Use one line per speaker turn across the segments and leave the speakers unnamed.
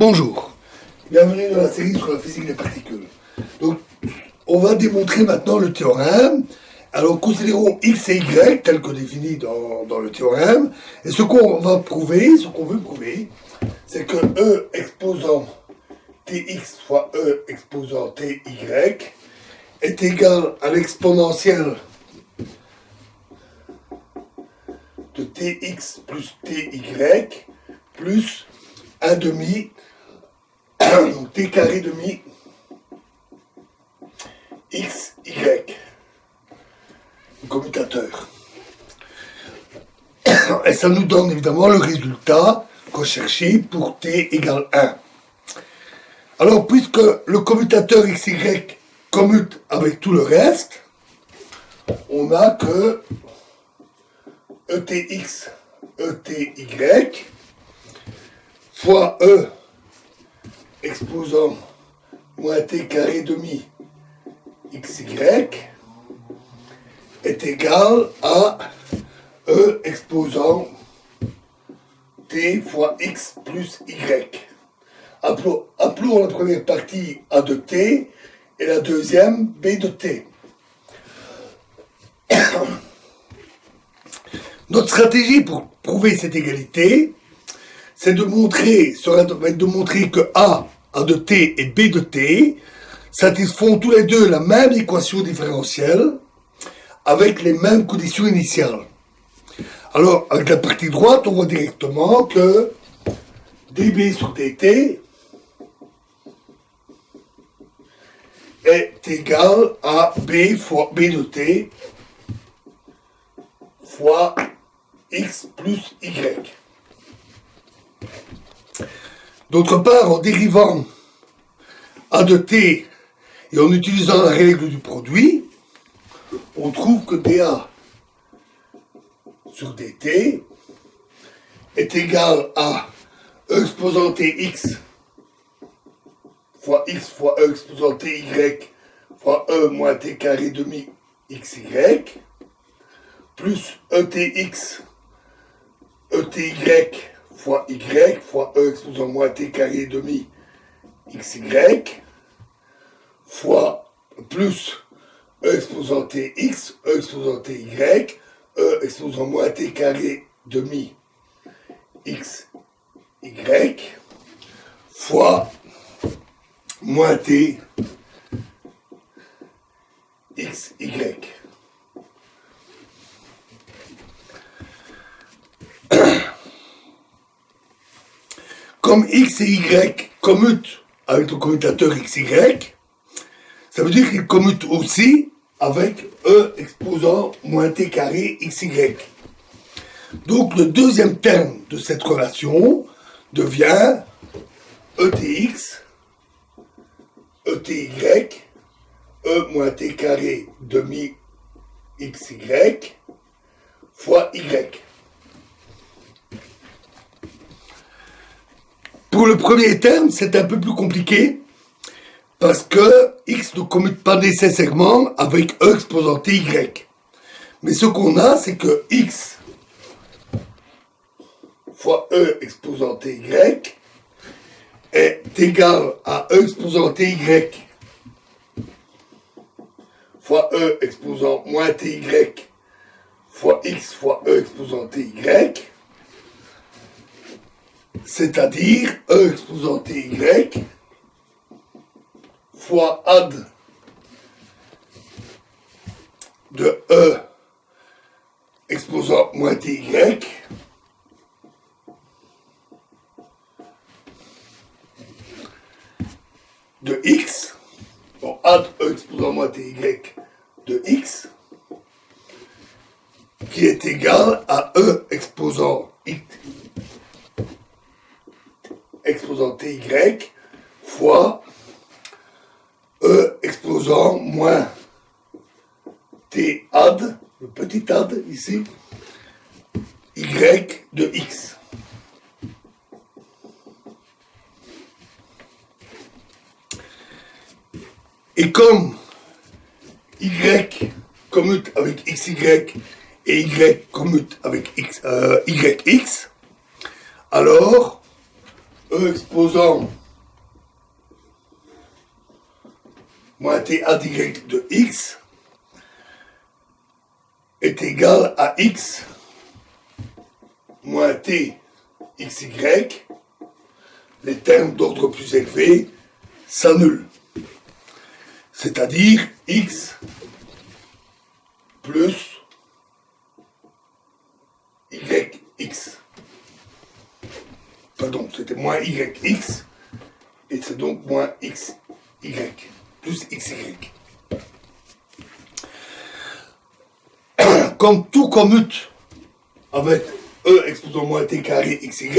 Bonjour, bienvenue dans la série sur la physique des particules. Donc, on va démontrer maintenant le théorème. Alors, considérons x et y tel que défini dans le théorème. Et ce qu'on veut prouver, c'est que E exposant Tx fois E exposant Ty est égal à l'exponentielle de Tx plus Ty plus 1 demi, donc T carré demi xy, le commutateur. Et ça nous donne évidemment le résultat qu'on cherchait pour t égale 1. Alors, puisque le commutateur xy commute avec tout le reste, on a que ETX, ETY, fois E exposant moins t carré demi xy est égal à E exposant t fois x plus y. Appelons la première partie A de t et la deuxième B de t. Notre stratégie pour prouver cette égalité, c'est de montrer que A de t et B de t satisfont tous les deux la même équation différentielle avec les mêmes conditions initiales. Alors, avec la partie droite, on voit directement que dB sur dt est égal à B fois B de t fois x plus y. D'autre part, en dérivant A de t et en utilisant la règle du produit, on trouve que dA sur dt est égal à E exposant tx fois x fois E exposant ty fois E moins t carré demi xy plus ETX ETY fois y fois E exposant moins t carré demi xy fois plus E exposant tx, E exposant ty, E exposant moins t carré demi xy fois moins t xy. Comme x et y commutent avec le commutateur xy, ça veut dire qu'ils commutent aussi avec E exposant moins t carré xy. Donc le deuxième terme de cette relation devient ETX, ETY, E moins t carré demi xy fois y. Pour le premier terme, c'est un peu plus compliqué parce que x ne commute pas nécessairement avec E exposant ty. Mais ce qu'on a, c'est que x fois E exposant ty est égal à E exposant ty fois E exposant moins ty fois x fois E exposant ty, c'est-à-dire E exposant ty fois ad de E exposant moins ty de x, bon, ad E exposant moins ty de x, qui est égal à E exposant x exposant ty fois E exposant moins t ad, le petit ad ici, y de x. Et comme y commute avec xy et y commute avec yx, alors E exposant moins t a dy de x est égal à x moins t xy, les termes d'ordre plus élevé s'annulent. C'est-à-dire x plus yx. Pardon, c'était moins yx, et c'est donc moins xy, plus xy. Comme tout commute avec e exposant moins t carré xy,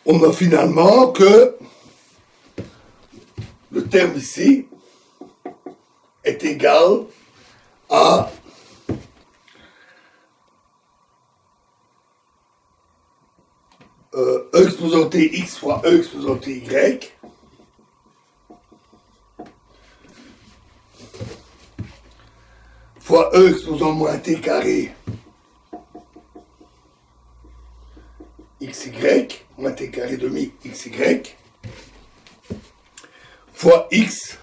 on a finalement que le terme ici est égal à e exposant tx fois e exposant ty fois e exposant moins t carré xy, moins t carré demi xy, fois x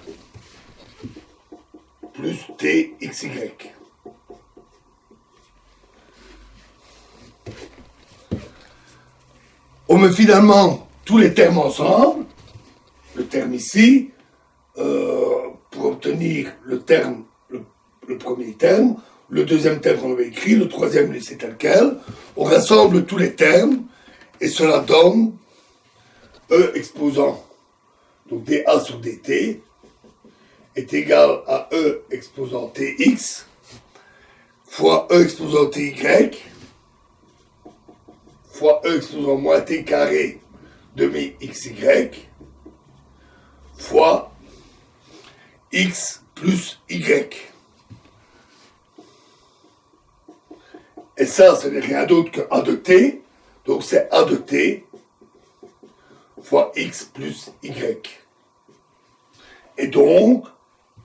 plus t xy. On met finalement tous les termes ensemble, le terme ici, pour obtenir le terme, le premier terme, le deuxième terme qu'on avait écrit, le troisième laissé tel quel. On rassemble tous les termes et cela donne E exposant, donc dA sur dt, est égal à E exposant tx fois E exposant ty fois E exposant moins t carré demi xy fois x plus y. Et ça, ce n'est rien d'autre que a de t, donc c'est a de t fois x plus y. Et donc,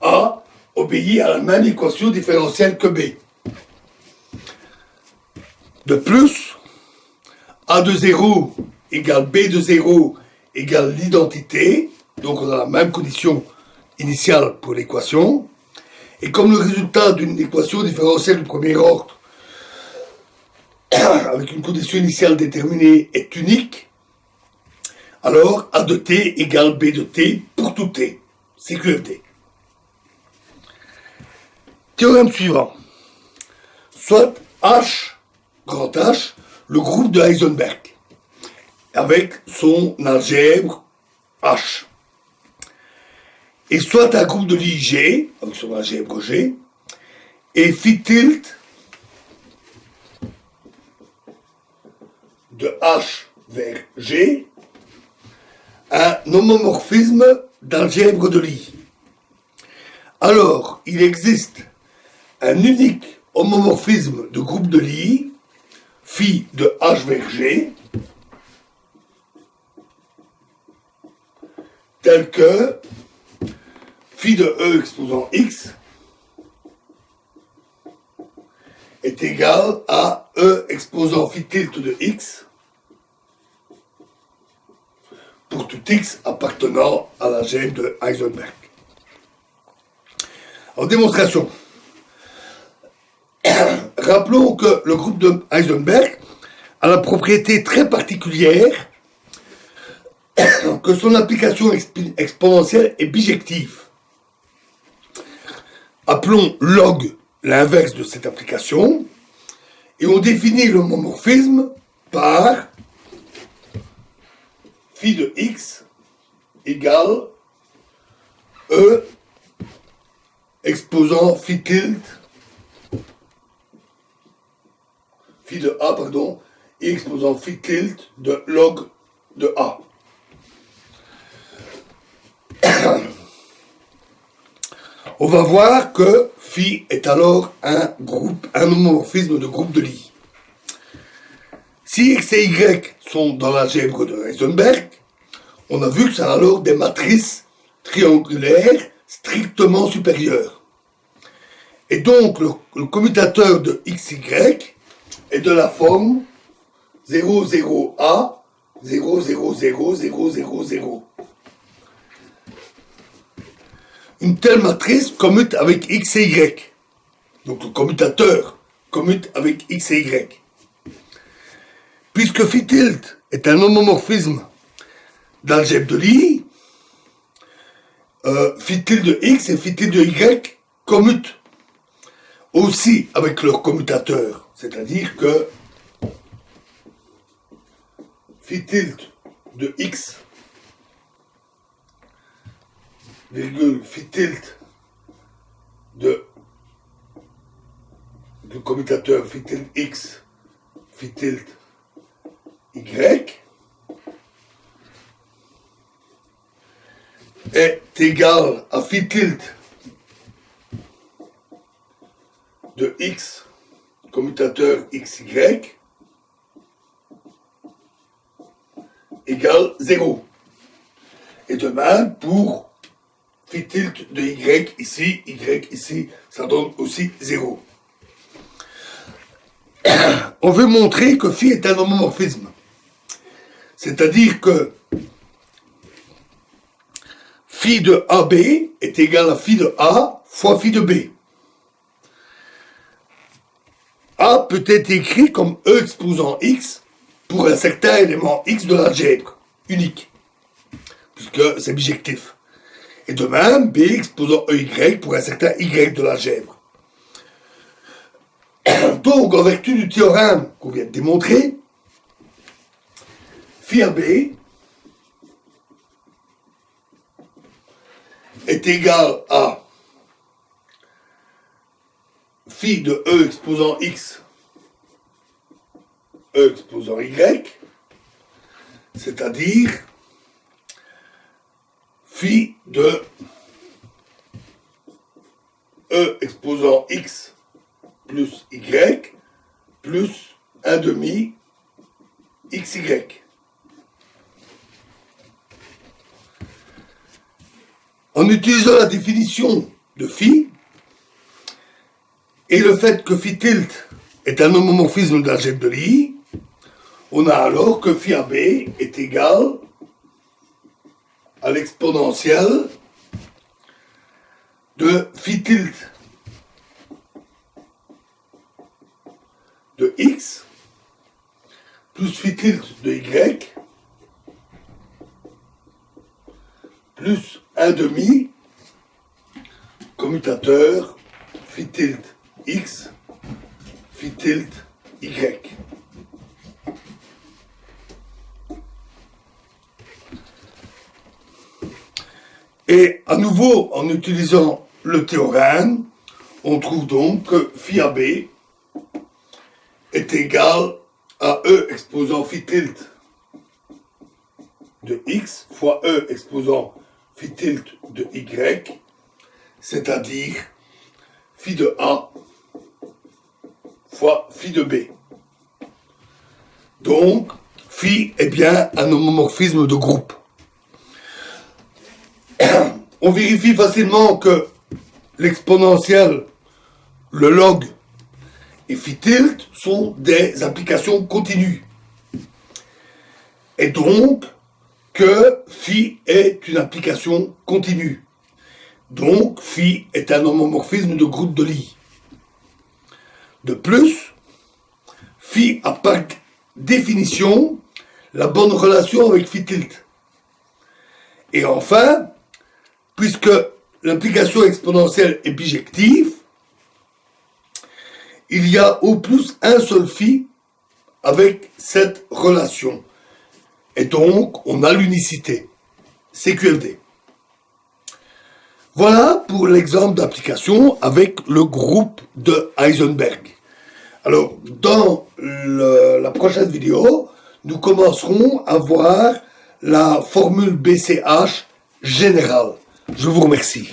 a obéit à la même équation différentielle que b. De plus, a de 0 égale b de 0 égale l'identité, donc on a la même condition initiale pour l'équation, et comme le résultat d'une équation différentielle du premier ordre avec une condition initiale déterminée est unique, alors a de t égale b de t pour tout t, c'est QFD. Théorème suivant. Soit H, grand H, le groupe de Heisenberg, avec son algèbre H. Et soit un groupe de Lie G, avec son algèbre G, et phi tilde de H vers G, un homomorphisme d'algèbre de Lie. Alors, il existe un unique homomorphisme de groupe de Lie, phi de H vers G, tel que phi de E exposant X est égal à E exposant phi tilde de X pour tout X appartenant à l'algèbre de Heisenberg. En démonstration, rappelons que le groupe de Heisenberg a la propriété très particulière que son application exponentielle est bijective. Appelons log l'inverse de cette application et on définit le homomorphisme par phi de x égale E exposant phi tilde phi de A, pardon, et exposant phi tilde de log de A. On va voir que phi est alors un homomorphisme de groupe de Lie. Si x et y sont dans l'algèbre de Heisenberg, on a vu que c'est alors des matrices triangulaires strictement supérieures. Et donc le commutateur de xy est de la forme 0, 0, A 0, 0, 0, 0, 0, 0. Une telle matrice commute avec x et y. Donc le commutateur commute avec x et y. Puisque phi tilde est un homomorphisme d'algèbre de Lie, phi tilde de x et phi tilde de y commutent aussi avec leur commutateur. C'est-à-dire que phi tilde de x virgule phi tilde du commutateur phi tilde x phi tilde y est égal à phi tilde de x commutateur xy égale 0. Et de même pour phi tilde de y ici, ça donne aussi 0. On veut montrer que phi est un homomorphisme. C'est-à-dire que phi de AB est égal à phi de A fois phi de B. A peut être écrit comme E exposant X pour un certain élément X de l'algèbre unique, puisque c'est bijectif. Et de même, B exposant EY pour un certain Y de l'algèbre. Donc, en vertu du théorème qu'on vient de démontrer, phi AB est égal à phi de E exposant X, E exposant Y, c'est-à-dire phi de E exposant X plus Y plus 1 demi XY. En utilisant la définition de phi et le fait que phi tilde est un homomorphisme d'algèbre de Lie, on a alors que phi AB est égal à l'exponentielle de phi tilde de x plus phi tilde de y plus 1 demi commutateur phi tilde x phi tilde y. Et à nouveau, en utilisant le théorème, on trouve donc que phi AB est égal à E exposant phi tilde de x fois E exposant phi tilde de y, c'est-à-dire phi de A fois phi de B. Donc, phi est bien un homomorphisme de groupe. On vérifie facilement que l'exponentielle, le log et phi tilde sont des applications continues. Et donc, que phi est une application continue. Donc, phi est un homomorphisme de groupe de Lie. De plus, phi a par définition la bonne relation avec phi tilde. Et enfin, puisque l'implication exponentielle est bijective, il y a au plus un seul phi avec cette relation. Et donc, on a l'unicité, CQFD. Voilà pour l'exemple d'application avec le groupe de Heisenberg. Alors, dans la prochaine vidéo, nous commencerons à voir la formule BCH générale. Je vous remercie.